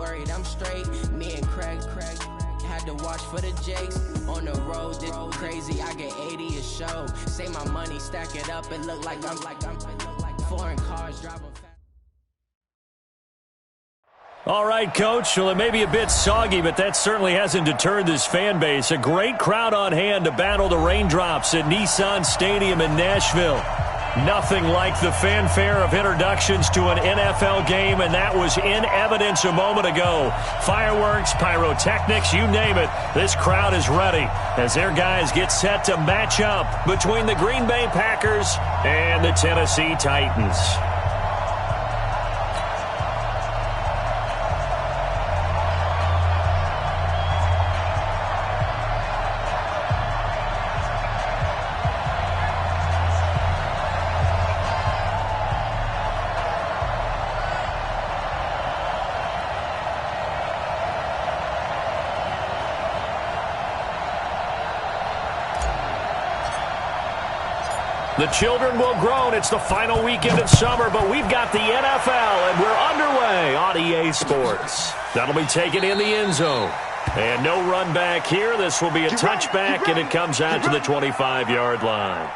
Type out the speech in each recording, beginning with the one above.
worried I'm straight. Me and Craig had to watch for the Jakes. On the road, this crazy, I get 80 a show. Say my money, stack it up, it look like I'm foreign cars driving fast. All right, Coach. Well, it may be a bit soggy, but that certainly hasn't deterred this fan base. A great crowd on hand to battle the raindrops at Nissan Stadium in Nashville. Nothing like the fanfare of introductions to an NFL game, and that was in evidence a moment ago. Fireworks, pyrotechnics, you name it. This crowd is ready as their guys get set to match up between the Green Bay Packers and the Tennessee Titans. The children will groan. It's the final weekend of summer, but we've got the NFL, and we're underway on EA Sports. That'll be taken in the end zone. And no run back here. This will be a touchback, and it comes out to the 25-yard line.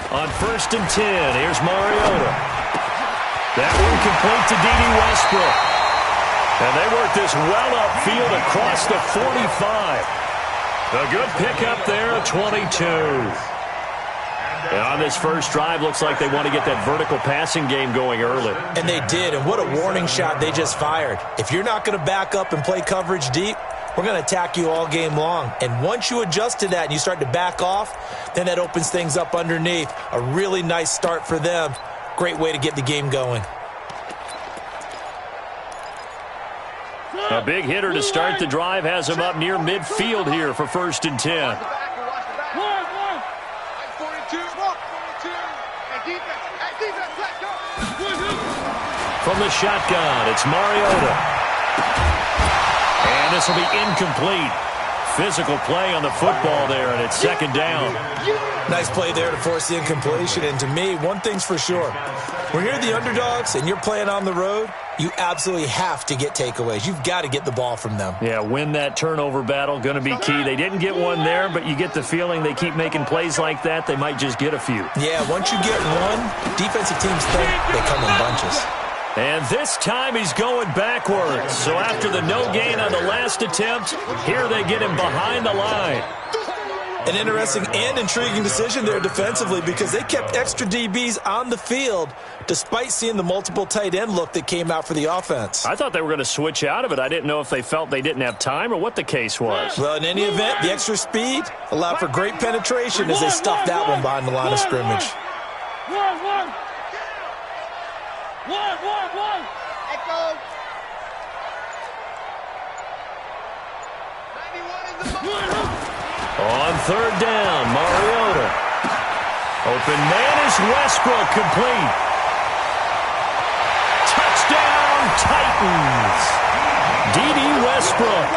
On 1st and 10, here's Mariota. That one complete to D.D. Westbrook. And they work this well upfield across the 45. A good pickup there, a 22. And on this first drive, looks like they want to get that vertical passing game going early. And they did, and what a warning shot they just fired. If you're not going to back up and play coverage deep, we're going to attack you all game long. And once you adjust to that and you start to back off, then that opens things up underneath. A really nice start for them. Great way to get the game going. A big hitter to start the drive has him up near midfield here for 1st and 10. From the shotgun, it's Mariota. And this will be incomplete. Physical play on the football there, and it's 2nd down. Nice play there to force the incompletion. And to me, one thing's for sure. When you're the underdogs and you're playing on the road, you absolutely have to get takeaways. You've got to get the ball from them. Yeah, win that turnover battle, going to be key. They didn't get one there, but you get the feeling they keep making plays like that, they might just get a few. Yeah, once you get one, defensive teams think they come in bunches. And this time he's going backwards. So after the no gain on the last attempt, here they get him behind the line. An interesting and intriguing decision there defensively because they kept extra DBs on the field despite seeing the multiple tight end look that came out for the offense. I thought they were going to switch out of it. I didn't know if they felt they didn't have time or what the case was. Well, in any event, the extra speed allowed for great penetration as they stuffed that one behind the line of scrimmage. Echo. 91 is the On 3rd down, Mariota. Open man is Westbrook, complete. Touchdown, Titans. D.D. Westbrook,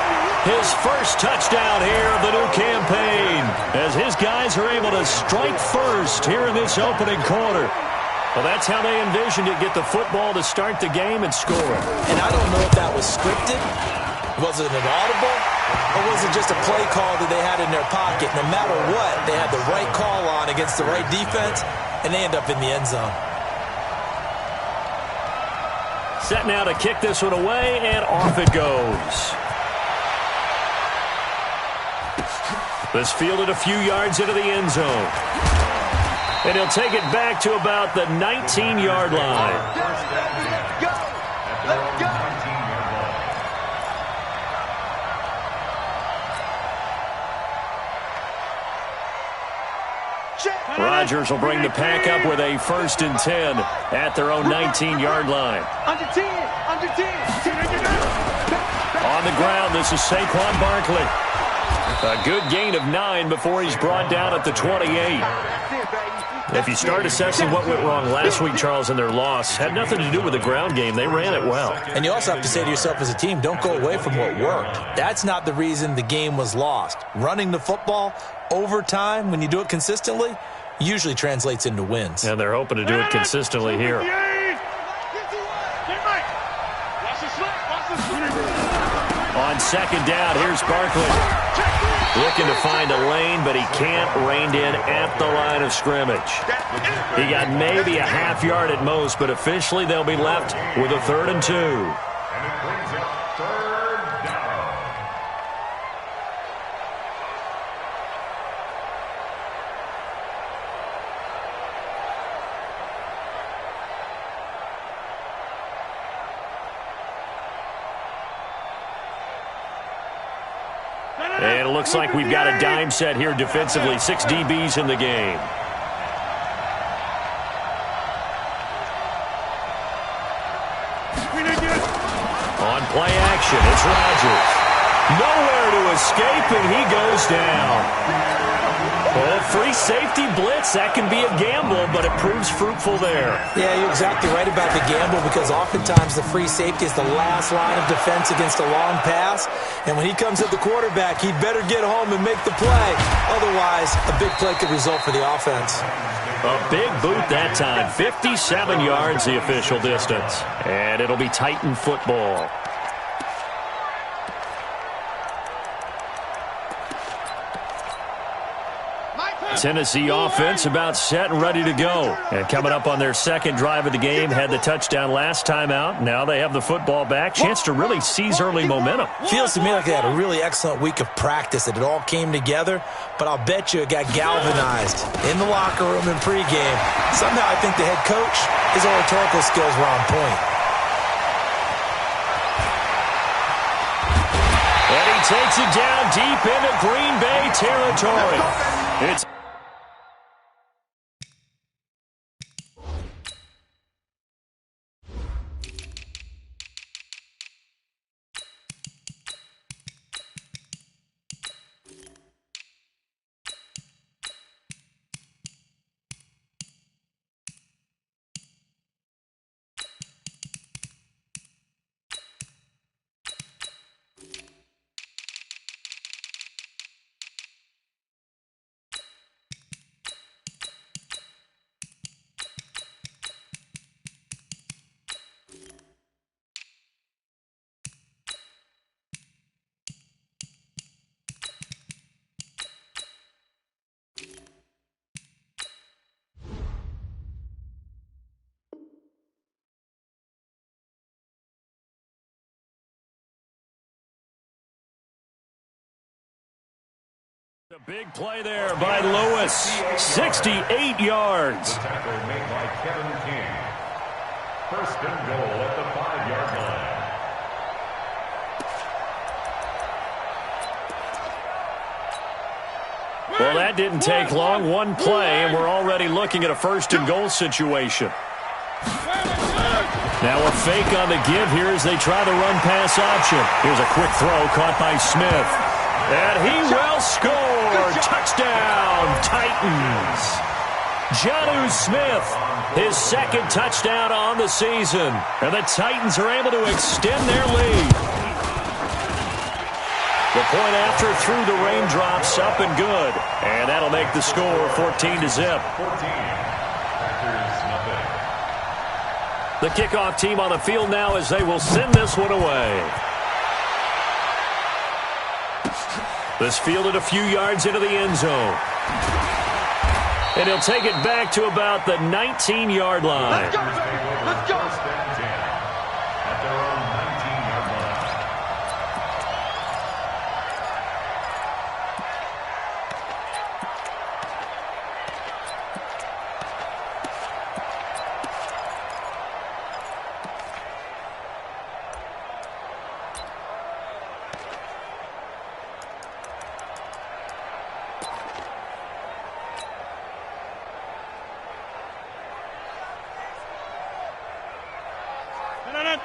his first touchdown here of the new campaign, as his guys are able to strike first here in this opening quarter. Well, that's how they envisioned it, get the football to start the game and score it. And I don't know if that was scripted. Was it an audible? Or was it just a play call that they had in their pocket? No matter what, they had the right call on against the right defense, and they end up in the end zone. Set now to kick this one away, and off it goes. This fielded a few yards into the end zone. And he'll take it back to about the 19-yard line. Let's go. Right Rodgers will bring the pack up with a 1st and 10 at their own 19-yard line. Under 10. On the ground, this is Saquon Barkley. A good gain of 9 before he's brought down at the 28. If you start assessing what went wrong last week, Charles, in their loss, had nothing to do with the ground game. They ran it well. And you also have to say to yourself as a team, don't go away from what worked. That's not the reason the game was lost. Running the football over time, when you do it consistently, usually translates into wins. And they're hoping to do it consistently here. On 2nd down, here's Barkley. Looking to find a lane, but he can't. Reined in at the line of scrimmage. He got maybe a half yard at most, but officially they'll be left with a 3rd and 2. And it brings up 3rd down. And it looks like we've got a dime set here defensively. 6 DBs in the game. On play action, it's Rodgers. Nowhere to escape, and he goes down. Well, free safety blitz, that can be a gamble, but it proves fruitful there. Yeah, you're exactly right about the gamble, because oftentimes the free safety is the last line of defense against a long pass. And when he comes at the quarterback, he'd better get home and make the play. Otherwise, a big play could result for the offense. A big boot that time. 57 yards the official distance. And it'll be Titan football. Tennessee offense about set and ready to go. And coming up on their 2nd drive of the game, had the touchdown last time out. Now they have the football back. Chance to really seize early momentum. Feels to me like they had a really excellent week of practice, that it all came together, but I'll bet you it got galvanized in the locker room and pregame. Somehow I think the head coach, his oratorical skills were on point. And he takes it down deep into Green Bay territory. It's a big play there by Lewis. 68 yards. The tackle made by Kevin King. 1st and goal at the 5-yard line. Well, that didn't take long. One play, and we're already looking at a 1st and goal situation. Now a fake on the give here as they try the run-pass option. Here's a quick throw caught by Smith. And he will score. Touchdown, Titans. Jonnu Smith, his 2nd touchdown on the season. And the Titans are able to extend their lead. The point after through the raindrops, up and good. And that'll make the score 14-0. 14. The kickoff team on the field now as they will send this one away. This fielded a few yards into the end zone. And he'll take it back to about the 19-yard line. Let's go. Let's go. 1st and 10 at their own 19-yard line.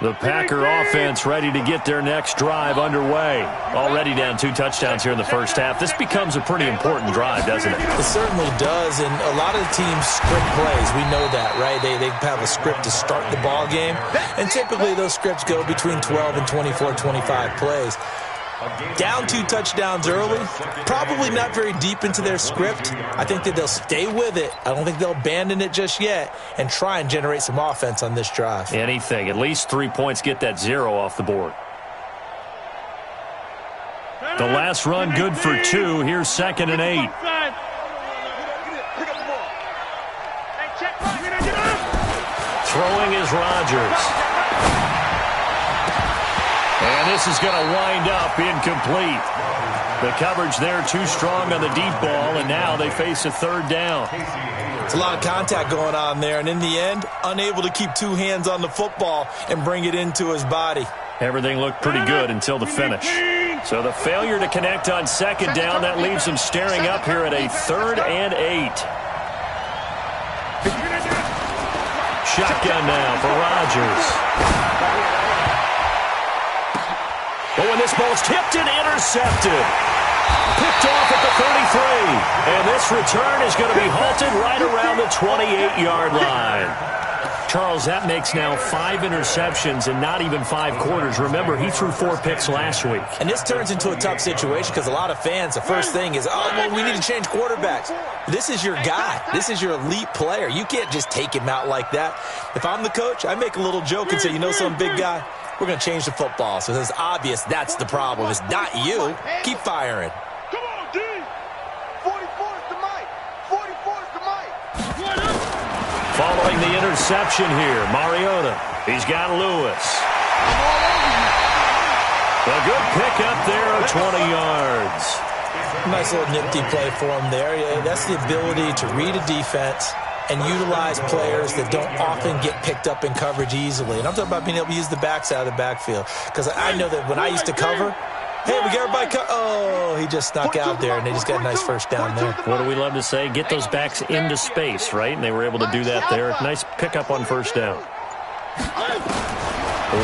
The Packer offense ready to get their next drive underway. Already down 2 touchdowns here in the first half. This becomes a pretty important drive, doesn't it? It certainly does, and a lot of the teams script plays. We know that, right? They have a script to start the ball game, and typically those scripts go between 12 and 24, 25 plays. Down 2 touchdowns early, probably not very deep into their script. I think that they'll stay with it. I don't think they'll abandon it just yet and try and generate some offense on this drive. Anything. At least 3 points, get that 0 off the board. The last run good for 2. Here's 2nd and 8. Throwing is Rodgers. And this is going to wind up incomplete. The coverage there too strong on the deep ball, and now they face a 3rd down. It's a lot of contact going on there, and in the end, unable to keep 2 hands on the football and bring it into his body. Everything looked pretty good until the finish. So the failure to connect on 2nd down, that leaves him staring up here at a 3rd and 8. Shotgun now for Rodgers. But when this ball's tipped and intercepted, picked off at the 33. And this return is going to be halted right around the 28-yard line. Charles, that makes now 5 interceptions in not even 5 quarters. Remember, he threw 4 picks last week. And this turns into a tough situation because a lot of fans, the first thing is, oh, well, we need to change quarterbacks. This is your guy. This is your elite player. You can't just take him out like that. If I'm the coach, I make a little joke and say, you know, some big guy, we're going to change the football. So it's obvious that's the problem. It's not you. Keep firing. Come on, D. 44 is the mic. 44 is the mic. Following the interception here, Mariota. He's got Lewis. A good pickup there of 20 yards. Nice little nifty play for him there. Yeah, that's the ability to read a defense and utilize players that don't often get picked up in coverage easily. And I'm talking about being able to use the backside of the backfield. Because I know that when I used to cover, hey, we got everybody oh, he just snuck out there, and they just got a nice first down there. What do we love to say? Get those backs into space, right? And they were able to do that there. Nice pickup on 1st down.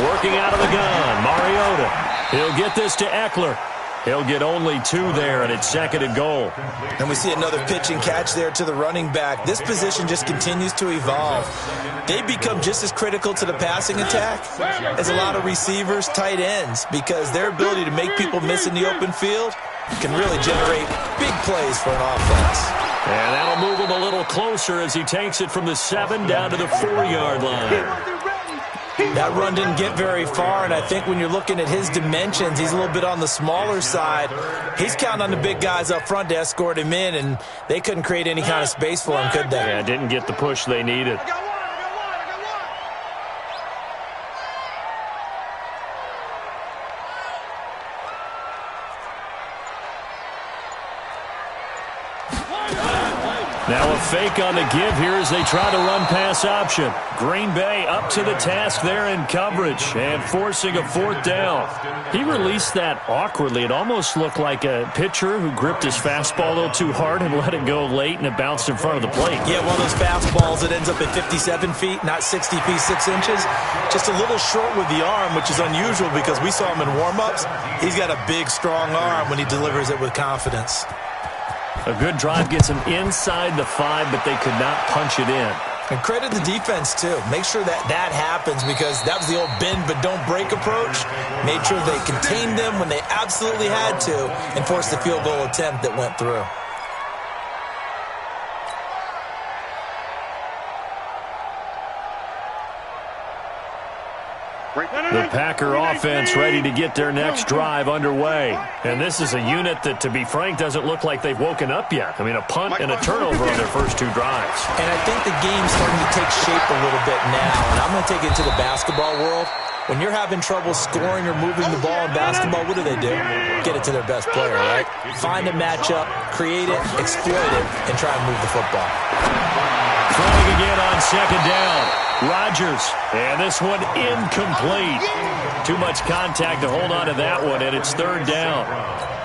Working out of the gun, Mariota. He'll get this to Eckler. He'll get only 2 there, and it's 2nd and goal. And we see another pitch and catch there to the running back. This position just continues to evolve. They become just as critical to the passing attack as a lot of receivers, tight ends, because their ability to make people miss in the open field can really generate big plays for an offense. And that'll move him a little closer as he takes it from the 7 down to the 4-yard line. That run didn't get very far, and I think when you're looking at his dimensions, he's a little bit on the smaller side. He's counting on the big guys up front to escort him in, and they couldn't create any kind of space for him, could they? Yeah, didn't get the push they needed. Now a fake on the give here as they try to run pass option. Green Bay up to the task there in coverage and forcing a 4th down. He released that awkwardly. It almost looked like a pitcher who gripped his fastball a little too hard and let it go late, and it bounced in front of the plate. Yeah, one of those fastballs that ends up at 57 feet, not 60 feet, 6 inches. Just a little short with the arm, which is unusual because we saw him in warm-ups. He's got a big, strong arm when he delivers it with confidence. A good drive gets them inside the 5, but they could not punch it in. And credit the defense, too. Make sure that that happens because that was the old bend but don't break approach. Made sure they contained them when they absolutely had to and forced the field goal attempt that went through. The Packer offense ready to get their next drive underway. And this is a unit that, to be frank, doesn't look like they've woken up yet. I mean, a punt and a turnover on their first 2 drives. And I think the game's starting to take shape a little bit now. And I'm going to take it to the basketball world. When you're having trouble scoring or moving the ball in basketball, what do? Get it to their best player, right? Find a matchup, create it, exploit it, and try and move the football. Throwing again on 2nd down. Rodgers, and this one incomplete. Too much contact to hold on to that one, and it's 3rd down.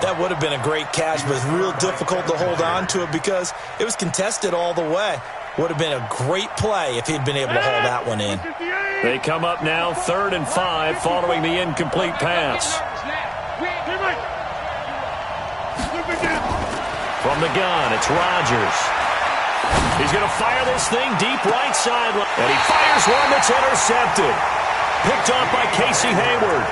That would have been a great catch, but it's real difficult to hold on to it because it was contested all the way. Would have been a great play if he'd been able to hold that one in. They come up now 3rd and 5 following the incomplete pass. From the gun, it's Rodgers. He's going to fire this thing deep right sideline. And he fires one that's intercepted. Picked off by Casey Hayward.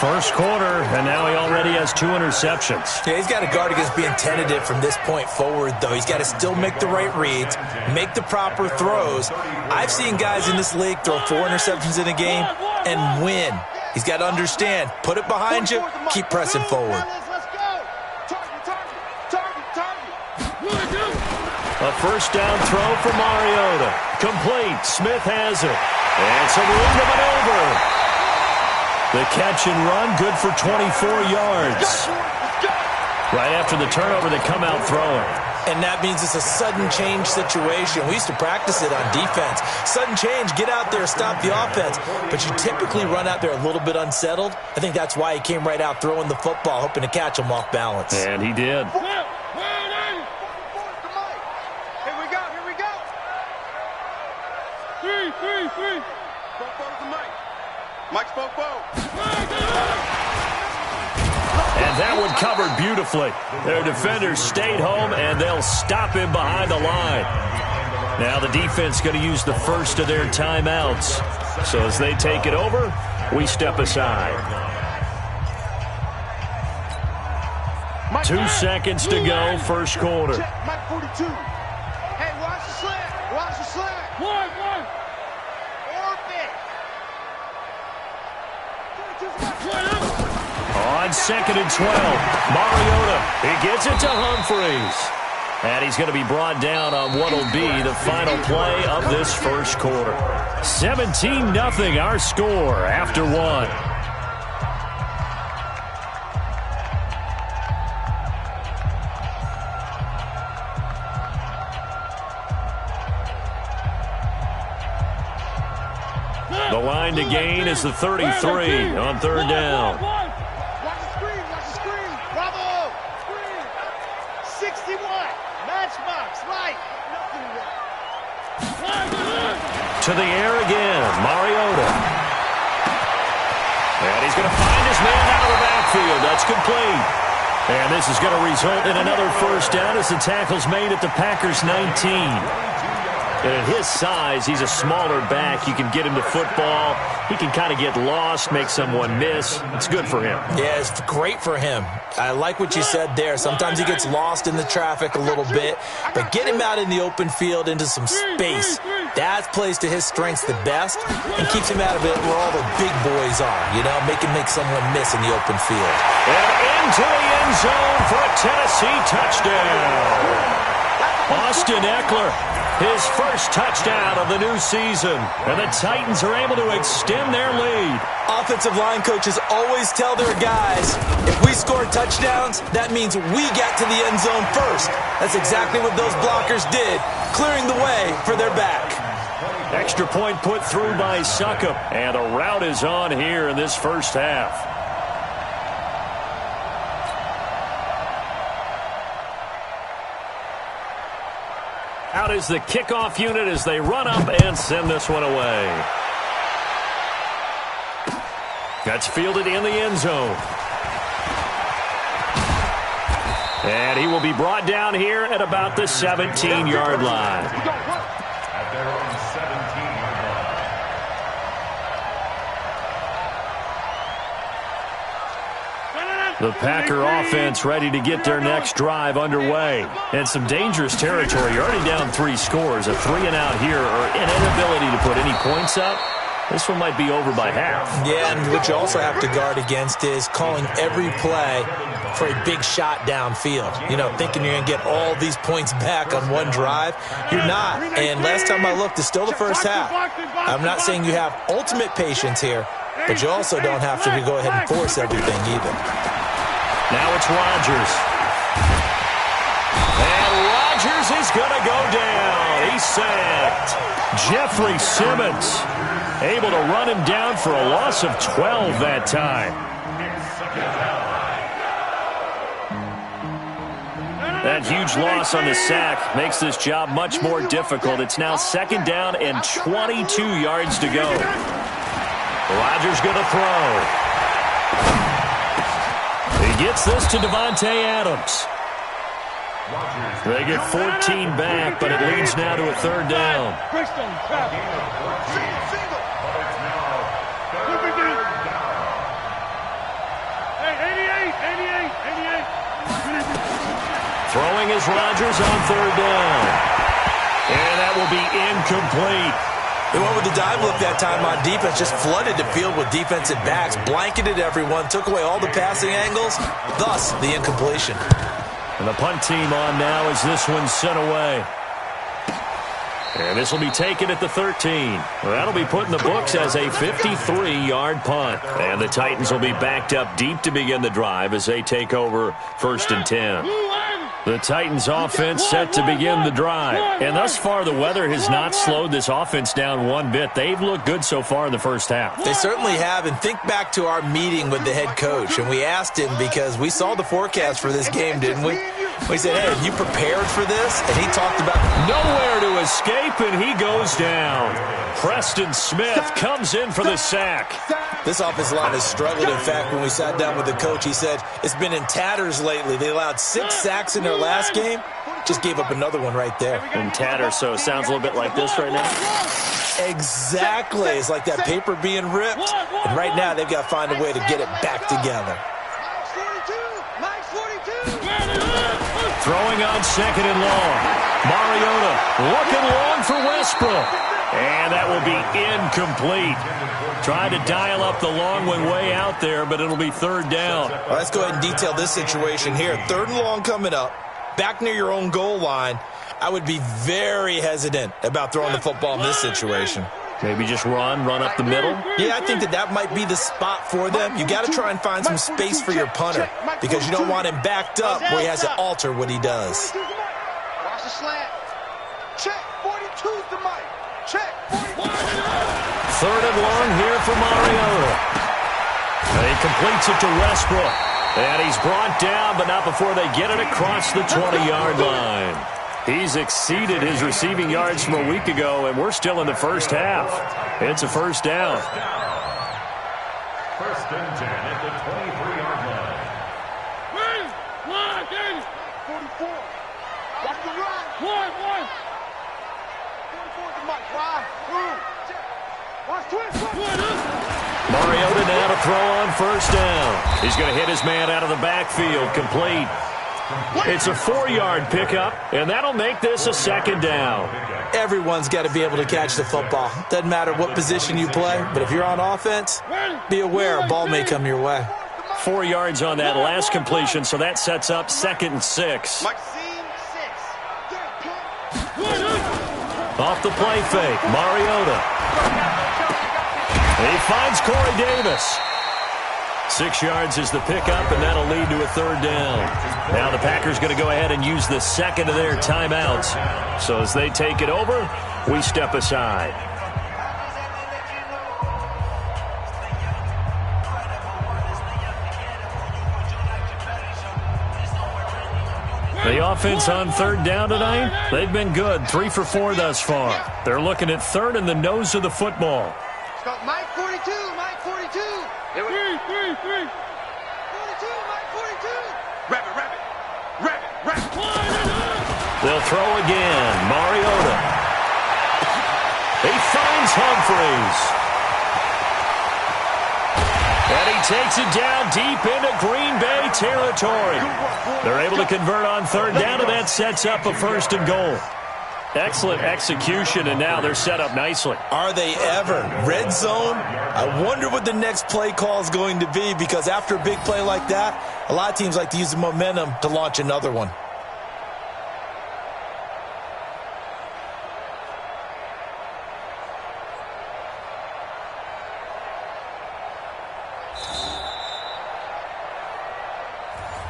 First quarter, and now he already has 2 interceptions. Yeah, he's got to guard against being tentative from this point forward, though. He's got to still make the right reads, make the proper throws. I've seen guys in this league throw 4 interceptions in a game and win. He's got to understand, put it behind you, keep pressing forward. A first down throw for Mariota. Complete. Smith has it. And some room to maneuver. The catch and run, good for 24 yards. Right after the turnover, they come out throwing. And that means it's a sudden change situation. We used to practice it on defense. Sudden change, get out there, stop the offense. But you typically run out there a little bit unsettled. I think that's why he came right out throwing the football, hoping to catch him off balance. And he did. Mike's And that one covered beautifully. Their defenders stayed home, and they'll stop him behind the line. Now the defense going to use the first of their timeouts. So as they take it over, we step aside. 2 seconds to go, first quarter. Mike 42. Hey, watch the slant. Watch the slant. One. On 2nd and 12, Mariota, he gets it to Humphreys. And he's going to be brought down on what will be the final play of this first quarter. 17-0 our score after 1. The line to gain is the 33 on 3rd down. Watch the screen. Bravo. Screen. 61. Matchbox. Right. To the air again. Mariota. And he's going to find his man out of the backfield. That's complete. And this is going to result in another first down as the tackle's made at the Packers' 19. And at his size, he's a smaller back. You can get him to football. He can kind of get lost, make someone miss. It's good for him. Yeah, it's great for him. I like what you said there. Sometimes he gets lost in the traffic a little bit, but get him out in the open field into some space. That plays to his strengths the best and keeps him out of it where all the big boys are, you know, make someone miss in the open field. And into the end zone for a Tennessee touchdown. Austin Eckler, his first touchdown of the new season. And the Titans are able to extend their lead. Offensive line coaches always tell their guys, if we score touchdowns, that means we get to the end zone first. That's exactly what those blockers did, clearing the way for their back. Extra point put through by Succop. And a rout is on here in this first half. Out is the kickoff unit as they run up and send this one away. That's fielded in the end zone. And he will be brought down here at about the 17-yard line. At their own 17-yard line. The Packer offense ready to get their next drive underway. And some dangerous territory. You're already down 3 scores. A 3-and-out here or an inability to put any points up. This one might be over by half. Yeah, and what you also have to guard against is calling every play for a big shot downfield. You know, thinking you're going to get all these points back on one drive. You're not. And last time I looked, it's still the first half. I'm not saying you have ultimate patience here, but you also don't have to go ahead and force everything either. Now it's Rodgers. And Rodgers is going to go down. He's sacked. Jeffrey Simmons able to run him down for a loss of 12 that time. That huge loss on the sack makes this job much more difficult. It's now 2nd down and 22 yards to go. Rodgers going to throw. He gets this to Devontae Adams. They get 14 back, but it leads now to a 3rd down. Throwing is Rodgers on 3rd down. And that will be incomplete. They went with the dive look that time on defense, just flooded the field with defensive backs, blanketed everyone, took away all the passing angles, thus the incompletion. And the punt team on now as this one's sent away. And this will be taken at the 13. That'll be put in the books as a 53-yard punt. And the Titans will be backed up deep to begin the drive as they take over 1st and 10. The Titans offense set to begin the drive. And thus far, the weather has not slowed this offense down one bit. They've looked good so far in the first half. They certainly have. And think back to our meeting with the head coach. And we asked him because we saw the forecast for this game, didn't we? We said, hey, have you prepared for this? And he talked about nowhere to escape, and he goes down. Preston Smith comes in for the sack. This offensive line has struggled. In fact, when we sat down with the coach, he said it's been in tatters lately. They allowed 6 sacks in their last game. Just gave up another one right there. In tatters, so it sounds a little bit like this right now. Exactly. It's like that paper being ripped. And right now, they've got to find a way to get it back together. Throwing on 2nd and long. Mariota looking long for Westbrook. And that will be incomplete. Trying to dial up the long one way out there, but it'll be 3rd down. Well, let's go ahead and detail this situation here. 3rd and long coming up. Back near your own goal line. I would be very hesitant about throwing the football in this situation. Maybe just run up the middle? Yeah, I think that might be the spot for them. You got to try and find some space for your punter because you don't want him backed up where he has to alter what he does. Watch the slant. Check. 42's the mic. Check. 3rd and long here for Mariota. And he completes it to Westbrook. And he's brought down, but not before they get it across the 20-yard line. He's exceeded his receiving yards from a week ago, and we're still in the first half. It's a 1st down. 1st and 10 at the 23-yard line. 44. Watch the run. 44's the mic. Watch twist. Mariota now to throw on 1st down. He's going to hit his man out of the backfield, complete. It's a 4-yard pickup, and that'll make this a 2nd down. Everyone's got to be able to catch the football. Doesn't matter what position you play, but if you're on offense, be aware a ball may come your way. 4 yards on that last completion, so that sets up 2nd and 6. Off the play fake, Mariota. He finds Corey Davis. 6 yards is the pickup, and that'll lead to a 3rd down. Now the Packers going to go ahead and use the 2nd of their timeouts. So as they take it over, we step aside. The offense on 3rd down tonight, they've been good. 3 for 4 thus far. They're looking at 3rd in the nose of the football. Mike 42, Mike 42. Here we go. 42, Mike 42. Wrap it. They'll throw again. Mariota. He finds Humphreys. And he takes it down deep into Green Bay territory. They're able to convert on 3rd down, and that sets up a 1st and goal. Excellent execution, and now they're set up nicely. Are they ever? Red zone? I wonder what the next play call is going to be, because after a big play like that, a lot of teams like to use the momentum to launch another one.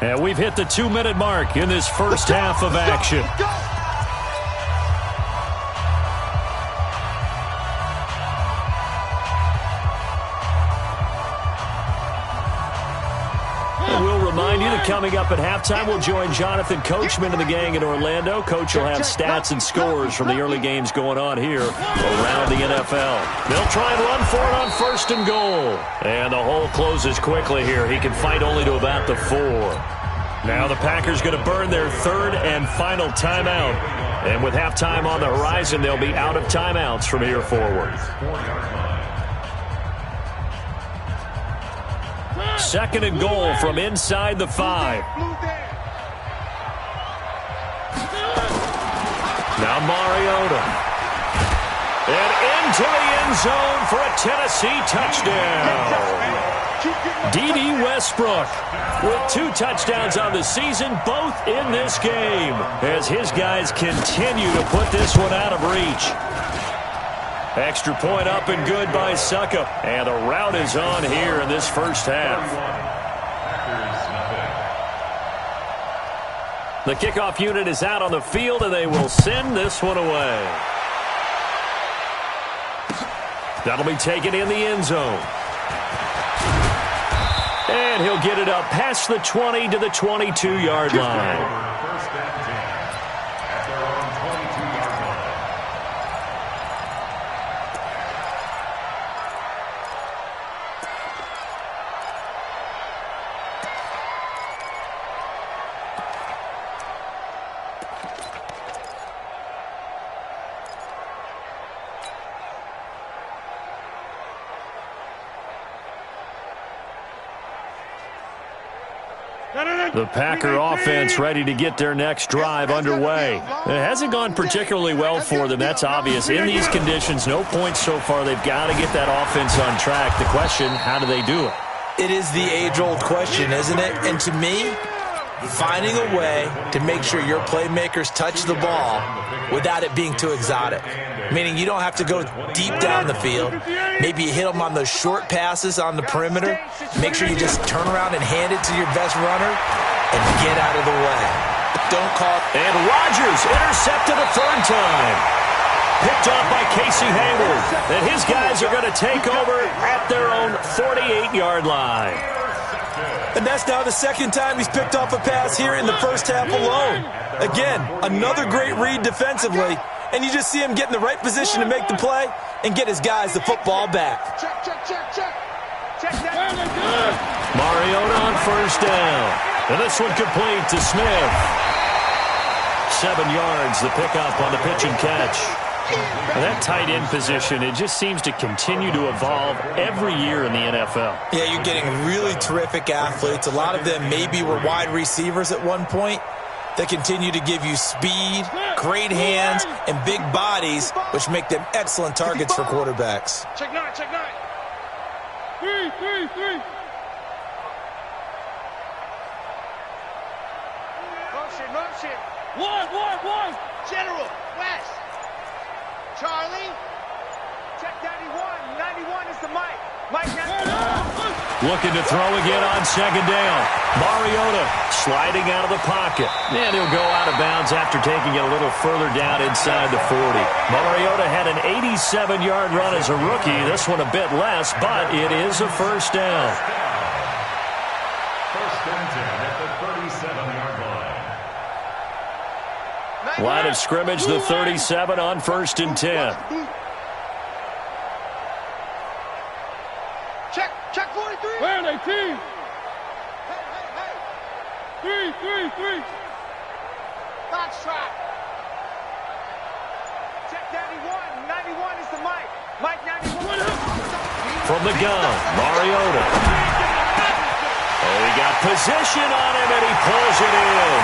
And we've hit the 2-minute mark in this first half of action. And we'll remind you the coming up at halftime. We'll join Jonathan Coachman and the gang in Orlando. Coach will have stats and scores from the early games going on here around the NFL. They'll try and run for it on 1st and goal. And the hole closes quickly here. He can fight only to about the 4. Now the Packers going to burn their 3rd and final timeout. And with halftime on the horizon, they'll be out of timeouts from here forward. 2nd and goal from inside the 5. Now Mariota. And into the end zone for a Tennessee touchdown. D.D. Westbrook with 2 touchdowns on the season, both in this game, as his guys continue to put this one out of reach. Extra point up and good by Suckup. And the rout is on here in this first half. The kickoff unit is out on the field, and they will send this one away. That'll be taken in the end zone. And he'll get it up past the 20 to the 22-yard line. The Packer offense ready to get their next drive underway. It hasn't gone particularly well for them, that's obvious. In these conditions, no points so far. They've got to get that offense on track. The question, how do they do it? It is the age-old question, isn't it? And to me, finding a way to make sure your playmakers touch the ball without it being too exotic. Meaning you don't have to go deep down the field. Maybe you hit them on those short passes on the perimeter. Make sure you just turn around and hand it to your best runner and get out of the way. Don't call. And Rodgers intercepted a 3rd time. Picked off by Casey Hayward. And his guys are going to take over at their own 48-yard line. And that's now the 2nd time he's picked off a pass here in the first half alone. Again, another great read defensively. And you just see him get in the right position to make the play and get his guys the football back. Check that. Mariota on 1st down. And this one complete to Smith. 7 yards, the pickup on the pitch and catch. And that tight end position, it just seems to continue to evolve every year in the NFL. Yeah, you're getting really terrific athletes. A lot of them maybe were wide receivers at one point. They continue to give you speed, great hands, and big bodies, which make them excellent targets for quarterbacks. Check 9. 3. Motion. 1. General, West. Charlie. Check 91. 91 is the Mike. Mike 91. Looking to throw again on 2nd down. Mariota sliding out of the pocket. And he'll go out of bounds after taking it a little further down inside the 40. Mariota had an 87-yard run as a rookie. This one a bit less, but it is a 1st down. 1st and 10 at the 37-yard line. Line of scrimmage, the 37 on 1st and 10. Check 43. Where are they, team? Hey. 3. Box track. Check 91. 91 is the Mike. Mike 91. From the gun, Mariota. Oh, he got position on him, and he pulls it in.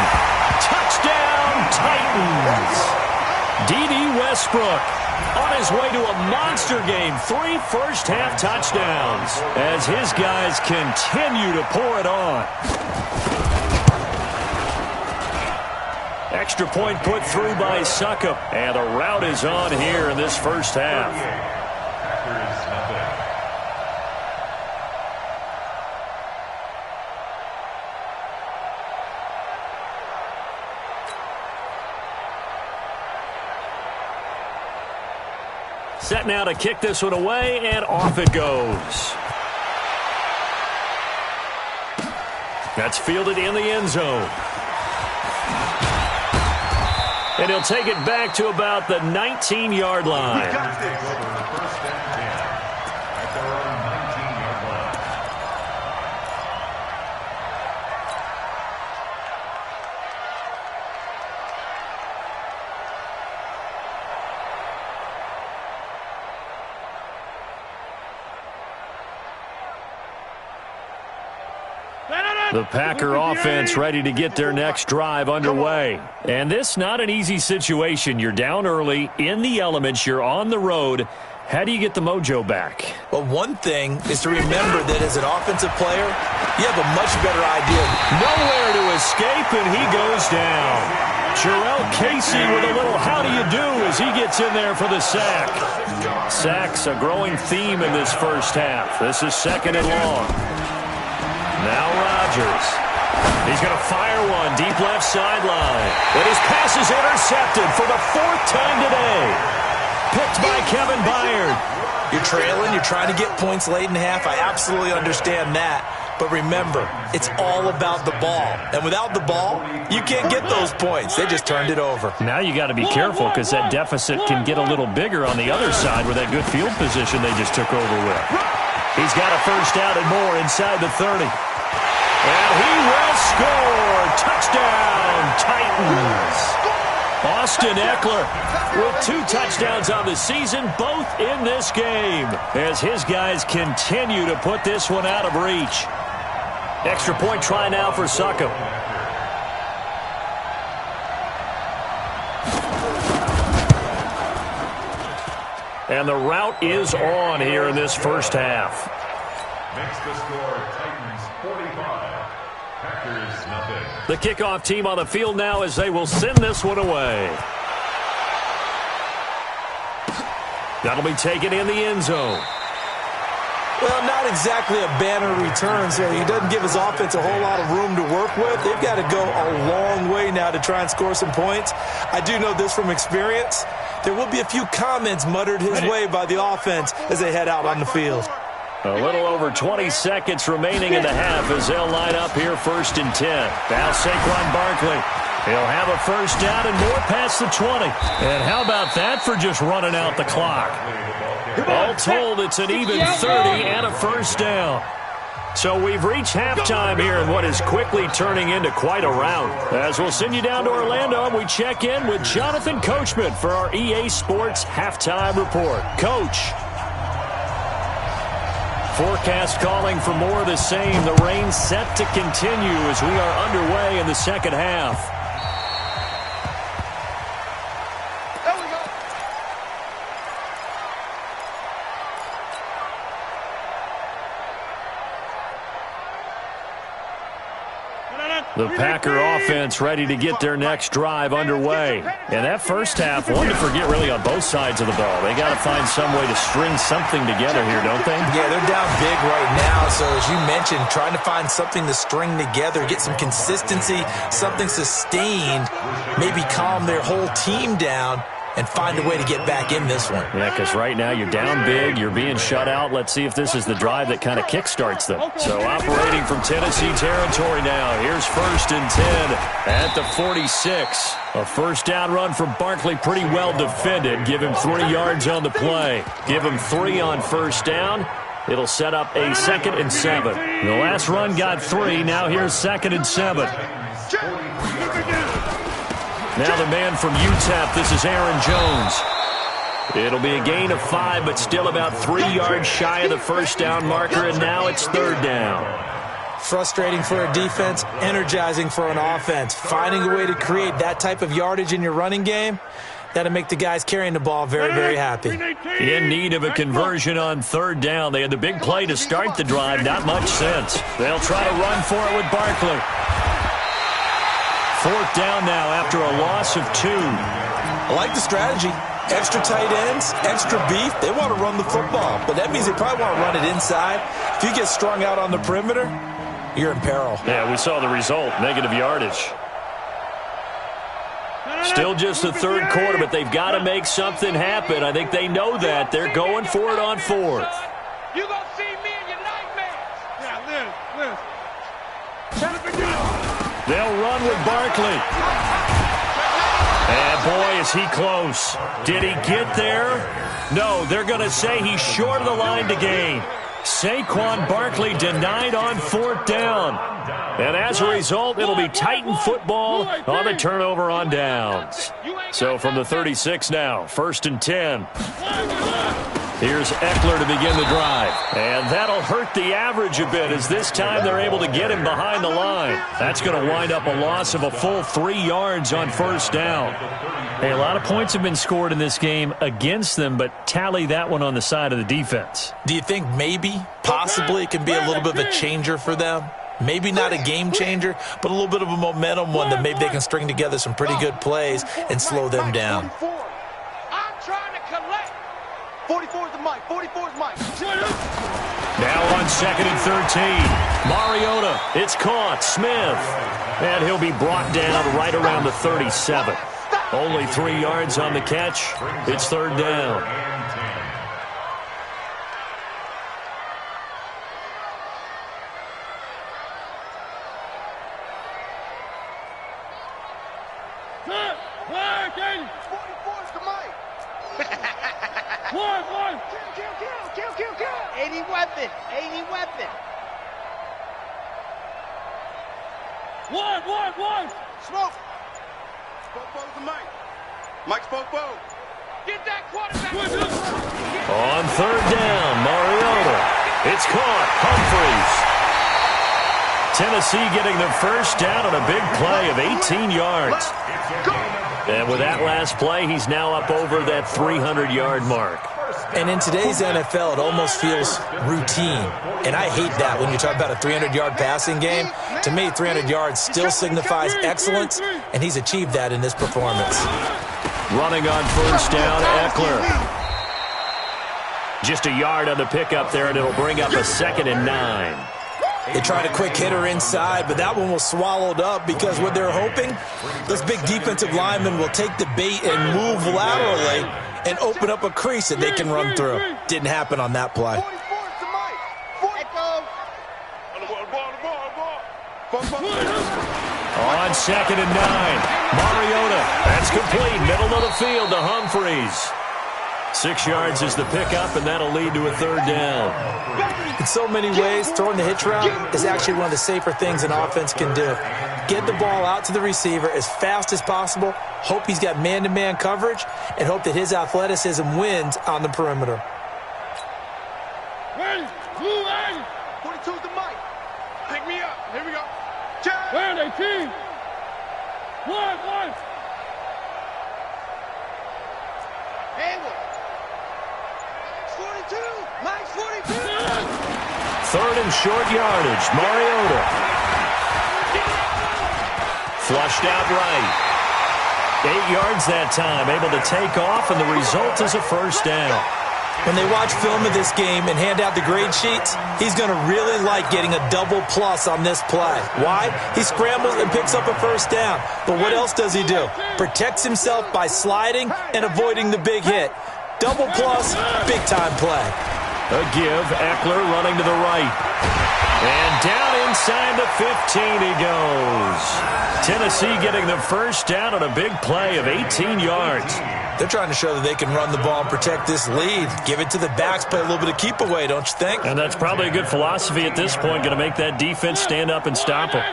Touchdown, Titans. D.D. Westbrook on his way to a monster game. 3 first-half touchdowns as his guys continue to pour it on. Extra point put through by Suckup, and the rout is on here in this first half. Set now to kick this one away, and off it goes. That's fielded in the end zone. And he'll take it back to about the 19-yard line. First and 10 at their own 19-yard line. The Packer offense ready to get their next drive underway. And this not an easy situation. You're down early, in the elements, you're on the road. How do you get the mojo back? Well, one thing is to remember that as an offensive player, you have a much better idea. Nowhere to escape, and he goes down. Jarrell Casey with a little how do you do as he gets in there for the sack. Sacks a growing theme in this first half. This is second and long. Now Rodgers. He's going to fire one deep left sideline. And his pass is intercepted for the fourth time today. Picked by Kevin Byard. You're trailing. You're trying to get points late in the half. I absolutely understand that. But remember, it's all about the ball. And without the ball, you can't get those points. They just turned it over. Now you got to be careful because that deficit can get a little bigger on the other side with that good field position they just took over with. He's got a first down and more inside the 30. And he will score. Touchdown, Titans. Austin Eckler with 2 touchdowns on the season, both in this game, as his guys continue to put this one out of reach. Extra point try now for Succop. And the route is on here in this first half. Makes the score Titans 45, Packers nothing. The kickoff team on the field now as they will send this one away. That'll be taken in the end zone. Well, not exactly a banner return, so he doesn't give his offense a whole lot of room to work with. They've got to go a long way now to try and score some points. I do know this from experience. There will be a few comments muttered his way by the offense as they head out on the field. A little over 20 seconds remaining in the half as they'll line up here first and 10. Now Saquon Barkley. He'll have a first down and more past the 20. And how about that for just running out the clock? All told, it's an even 30 and a first down. So we've reached halftime here in what is quickly turning into quite a rout. As we'll send you down to Orlando, we check in with Jonathan Coachman for our EA Sports Halftime Report. Coach. Forecast calling for more of the same. The rain set to continue as we are underway in the second half. The Packer offense ready to get their next drive underway. And that first half, one to forget really on both sides of the ball. They got to find some way to string something together here, don't they? Yeah, they're down big right now. So as you mentioned, trying to find something to string together, get some consistency, something sustained, maybe calm their whole team down and find a way to get back in this one. Yeah, because right now you're down big, you're being shut out. Let's see if this is the drive that kind of kickstarts them. So operating from Tennessee territory now. Here's first and 10 at the 46. A first down run from Barkley, pretty well defended. Give him 3 yards on the play. Give him 3 on first down. It'll set up a 2nd and 7. The last run got 3. Now here's 2nd and 7. Now the man from UTEP, this is Aaron Jones. It'll be a gain of 5, but still about 3 yards shy of the first down marker, and now it's 3rd down. Frustrating for a defense, energizing for an offense. Finding a way to create that type of yardage in your running game, that'll make the guys carrying the ball very, very happy. In need of a conversion on 3rd down. They had the big play to start the drive, not much sense. They'll try to run for it with Barkley. 4th down now after a loss of 2. I like the strategy. Extra tight ends, extra beef. They want to run the football, but that means they probably want to run it inside. If you get strung out on the perimeter, you're in peril. Yeah, we saw the result, negative yardage. Still just the 3rd quarter, but they've got to make something happen. I think they know that. They're going for it on 4th. You gonna see me in your nightmares. Yeah, Liz. They'll run with Barkley. And boy, is he close. Did he get there? No, they're going to say he's short of the line to gain. Saquon Barkley denied on 4th down. And as a result, it'll be Titan football on the turnover on downs. So from the 36 now, 1st and 10. Here's Eckler to begin the drive. And that'll hurt the average a bit as this time they're able to get him behind the line. That's going to wind up a loss of a full 3 yards on 1st down. Hey, a lot of points have been scored in this game against them, but tally that one on the side of the defense. Do you think maybe, possibly, it can be a little bit of a changer for them? Maybe not a game changer, but a little bit of a momentum one that maybe they can string together some pretty good plays and slow them down. I'm trying to collect. 44 is the mic. 44 is Mike. Now on 2nd and 13. Mariota, it's caught. Smith. And he'll be brought down right around the 37. Only 3 yards on the catch. It's 3rd down. One. Smoke. Spoke the mic. Mike spoke. Get that quarterback. On 3rd down, Mariota. It's caught. Humphries. Tennessee getting the 1st down on a big play of 18 yards. And with that last play, he's now up over that 300-yard mark. And in today's NFL, it almost feels routine. And I hate that when you talk about a 300-yard passing game. To me, 300 yards still signifies excellence, and he's achieved that in this performance. Running on 1st down, Eckler. Just a yard on the pickup there, and it'll bring up a 2nd and 9. They tried a quick hitter inside, but that one was swallowed up because what they're hoping, those big defensive linemen will take the bait and move laterally and open up a crease that they can run through. Didn't happen on that play. On 2nd and 9, Mariota. That's complete. Middle of the field to Humphries. 6 yards is the pickup, and that'll lead to a 3rd down. In so many ways, throwing the hitch route is actually one of the safer things an offense can do. Get the ball out to the receiver as fast as possible, hope he's got man-to-man coverage, and hope that his athleticism wins on the perimeter. 42's the mic. Pick me up. Here we go. Where are they, team? One. Mike's 42. 3rd and short yardage. Mariota. Flushed out right. 8 yards that time. Able to take off, and the result is a 1st down. When they watch film of this game and hand out the grade sheets, he's going to really like getting a double plus on this play. Why? He scrambles and picks up a 1st down. But what else does he do? Protects himself by sliding and avoiding the big hit. Double plus, big-time play. A give. Eckler running to the right. And down inside the 15 he goes. Tennessee getting the 1st down on a big play of 18 yards. They're trying to show that they can run the ball and protect this lead. Give it to the backs, play a little bit of keep away, don't you think? And that's probably a good philosophy at this point, going to make that defense stand up and stop them.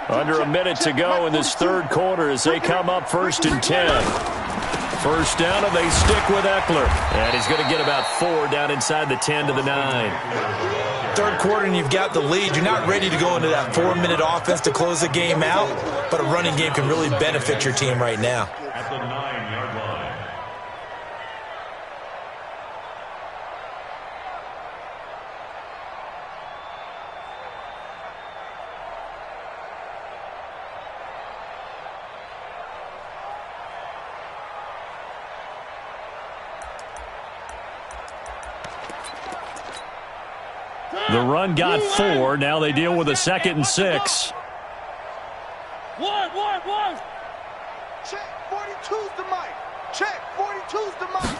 Under a minute to go in this 3rd quarter as they come up 1st and 10. 1st down, and they stick with Eckler. And he's going to get about 4 down inside the 10 to the 9. 3rd quarter, and you've got the lead. You're not ready to go into that 4-minute offense to close the game out, but a running game can really benefit your team right now. At the 9-yard line. The run got 4. Now they deal with a 2nd and 6. One. Check. 42's the mic. Check. 42's the mic.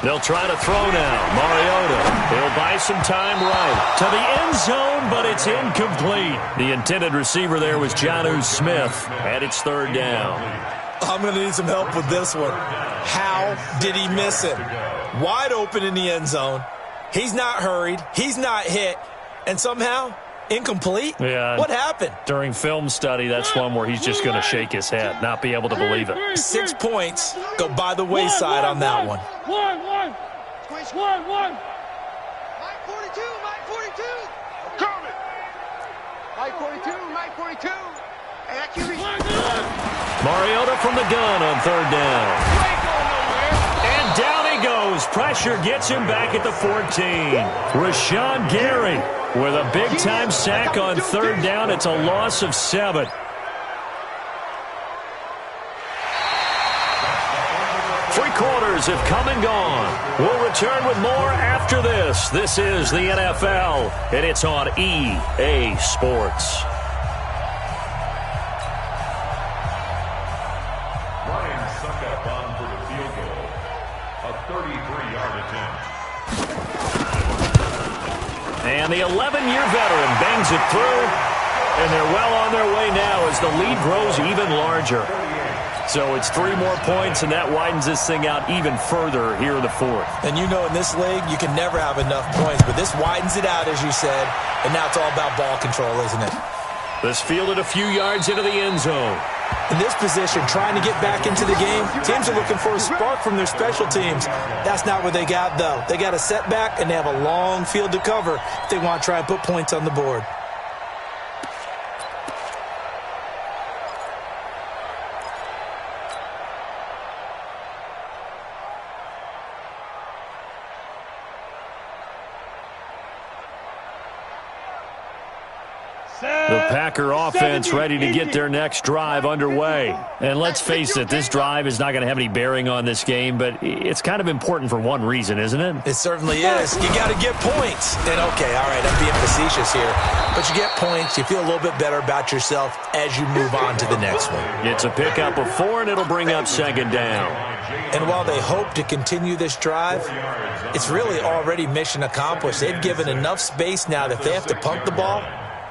They'll try to throw now. Mariota. He'll buy some time right to the end zone, but it's incomplete. The intended receiver there was Jonnu Smith, and it's third down. I'm going to need some help with this one. How did he miss it? Wide open in the end zone. He's not hurried. He's not hit. And somehow, incomplete? Yeah. What happened? During film study, that's one where he's just going to shake his head, not be able to believe it. 6 points go by the wayside on that one. One. Mike 42, Mike 42. Coming. Mike 42. Hey, that QB. Mariota from the gun on third down. And down he goes. Pressure gets him back at the 14. Rashawn Gary with a big-time sack on third down. It's a loss of 7. Three quarters have come and gone. We'll return with more after this. This is the NFL, and it's on EA Sports. Ryan suck up on for the field goal. A 33-yard attempt. And the 11-year veteran bangs it through, and they're well on their way now as the lead grows even larger. So it's 3 more points, and that widens this thing out even further here in the fourth. And you know in this league, you can never have enough points, but this widens it out, as you said, and now it's all about ball control, isn't it? This fielded a few yards into the end zone. In this position, trying to get back into the game, teams are looking for a spark from their special teams. That's not what they got, though. They got a setback, and they have a long field to cover if they want to try and put points on the board. The Packer offense ready to get their next drive underway. And let's face it, this drive is not going to have any bearing on this game, but it's kind of important for one reason, isn't it? It certainly is. You got to get points. And, okay, all right, I'm being facetious here. But you get points, you feel a little bit better about yourself as you move on to the next one. It's a pickup of 4, and it'll bring up second down. And while they hope to continue this drive, it's really already mission accomplished. They've given enough space now that if they have to punt the ball,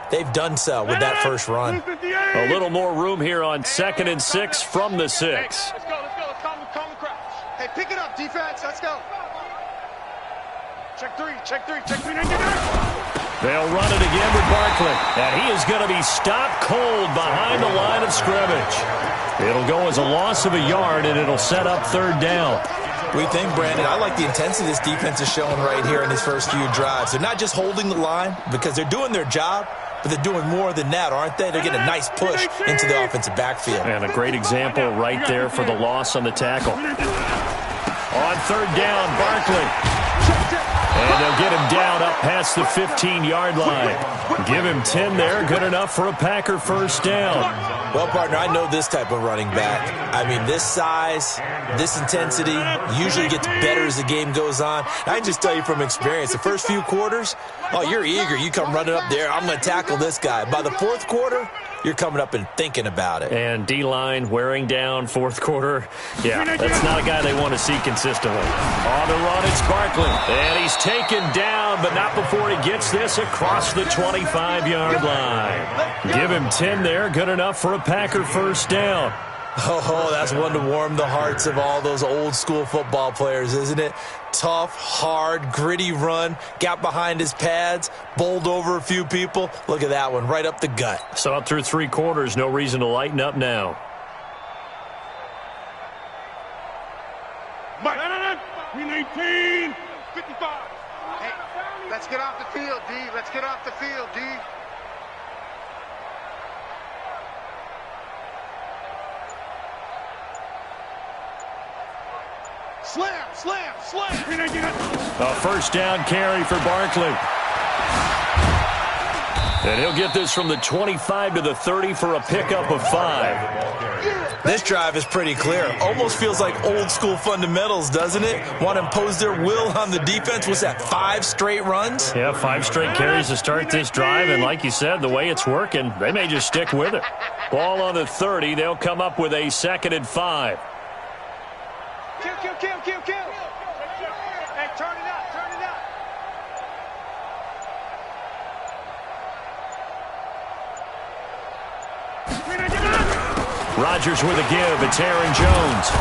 they've done so with that first run. A little more room here on 2nd and 6 from the 6. Let's go. Calm the crowd. Hey, pick it up, defense. Let's go. Check three. They'll run it again with Barkley. And he is going to be stopped cold behind the line of scrimmage. It'll go as a loss of a yard, and it'll set up third down. We think, Brandon, I like the intensity this defense is showing right here in these first few drives. They're not just holding the line because they're doing their job, but they're doing more than that, aren't they? They're getting a nice push into the offensive backfield. And a great example right there for the loss on the tackle. On third down, Barkley. And they'll get him down up past the 15-yard line. Give him 10 there. Good enough for a Packer first down. Well, partner, I know this type of running back. I mean, this size, this intensity usually gets better as the game goes on. I can just tell you from experience, the first few quarters, oh, you're eager. You come running up there. I'm going to tackle this guy. By the fourth quarter, you're coming up and thinking about it. And D-line wearing down fourth quarter. Yeah, that's not a guy they want to see consistently. On the run, it's Barkley. And he's taken down, but not before he gets this across the 25-yard line. Give him 10 there. Good enough for a Packer first down. Oh, that's one to warm the hearts of all those old-school football players, isn't it? Tough, hard, gritty run. Got behind his pads, bowled over a few people. Look at that one, right up the gut. So up through 3 quarters, no reason to lighten up now. Mike, we need 18, 55. Hey, let's get off the field, D. Let's get off the field, D. Slam. A first down carry for Barkley. And he'll get this from the 25 to the 30 for a pickup of 5. This drive is pretty clear. Almost feels like old school fundamentals, doesn't it? Want to impose their will on the defense. What's that, 5 straight runs? Yeah, 5 straight carries to start this drive. And like you said, the way it's working, they may just stick with it. Ball on the 30. They'll come up with a 2nd and 5. Kill. Rodgers with a give. It's Aaron Jones.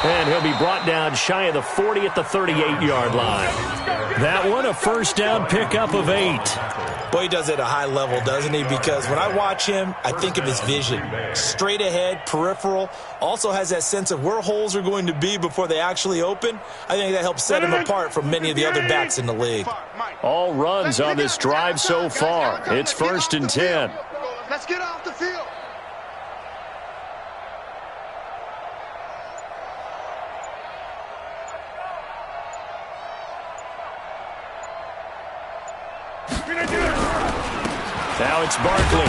And he'll be brought down shy of the 40 at the 38-yard line. That one, a first down pickup of 8. Boy, he does it at a high level, doesn't he? Because when I watch him, I think of his vision. Straight ahead, peripheral. Also has that sense of where holes are going to be before they actually open. I think that helps set him apart from many of the other backs in the league. All runs on this drive so far. It's 1st and 10. Let's get off the field. Now it's Barkley.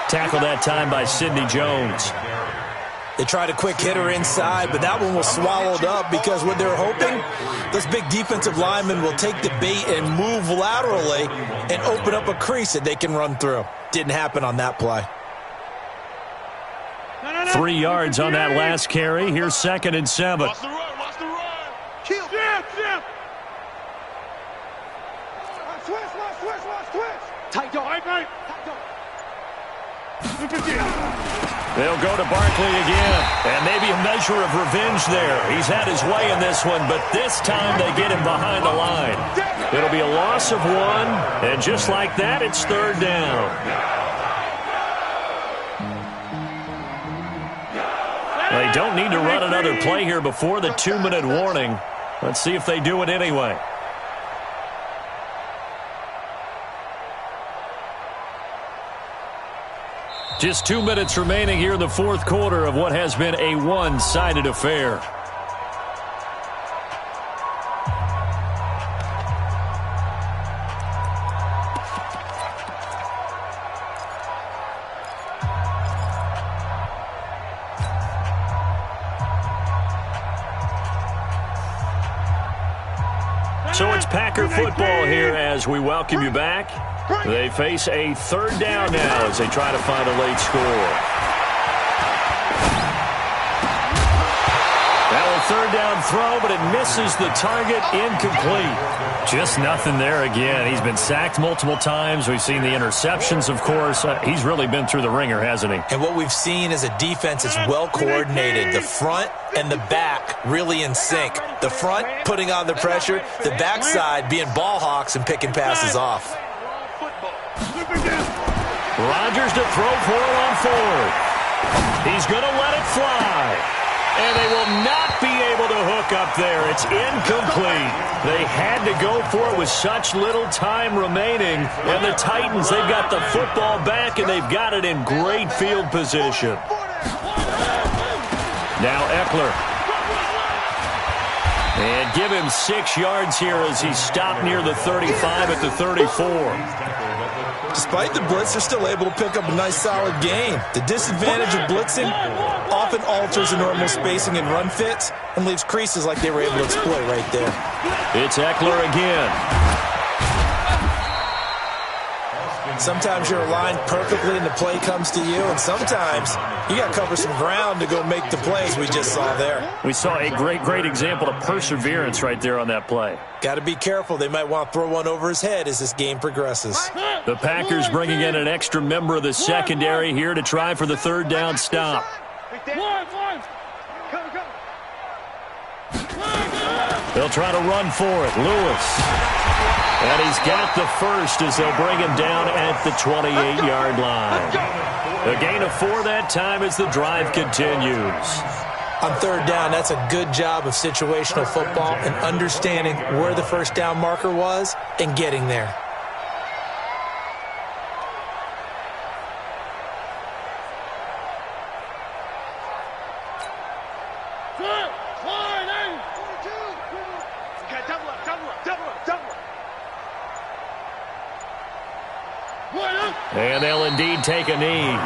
Tackled that time by Sidney Jones. They tried a quick hitter inside, but that one was swallowed up because what they're hoping, this big defensive lineman will take the bait and move laterally and open up a crease that they can run through. Didn't happen on that play. 3 yards on that last carry. Here's 2nd and 7. Watch the run. Watch the run. Kill. Jim. Switch. Tight dog. Tight. They'll go to Barkley again. And maybe a measure of revenge there. He's had his way in this one, but this time they get him behind the line. It'll be a loss of 1, and just like that, it's 3rd down. They don't need to run another play here before the 2-minute warning. Let's see if they do it anyway. Just 2 minutes remaining here in the 4th quarter of what has been a one-sided affair. So it's Packer football here as we welcome you back. They face a 3rd down now as they try to find a late score. Now a 3rd down throw, but it misses the target, incomplete. Just nothing there again. He's been sacked multiple times. We've seen the interceptions, of course. He's really been through the ringer, hasn't he? And what we've seen is a defense that's well coordinated. The front and the back really in sync. The front putting on the pressure, the backside being ball hawks and picking passes off. Rodgers to throw for it on 4th. He's going to let it fly. And they will not be able to hook up there. It's incomplete. They had to go for it with such little time remaining. And the Titans, they've got the football back, and they've got it in great field position. Now Eckler. And give him 6 yards here as he's stopped near the 35 at the 34. Despite the blitz, they're still able to pick up a nice, solid gain. The disadvantage of blitzing often alters the normal spacing and run fits and leaves creases like they were able to exploit right there. It's Eckler again. Sometimes you're aligned perfectly and the play comes to you, and sometimes you got to cover some ground to go make the plays we just saw there. We saw a great example of perseverance right there on that play. Got to be careful. They might want to throw one over his head as this game progresses. The Packers bringing in an extra member of the secondary here to try for the 3rd down stop. They'll try to run for it. Lewis. And he's got the first as they'll bring him down at the 28-yard line. A gain of 4 that time as the drive continues. On 3rd down, that's a good job of situational football and understanding where the 1st down marker was and getting there. And they'll indeed take a knee.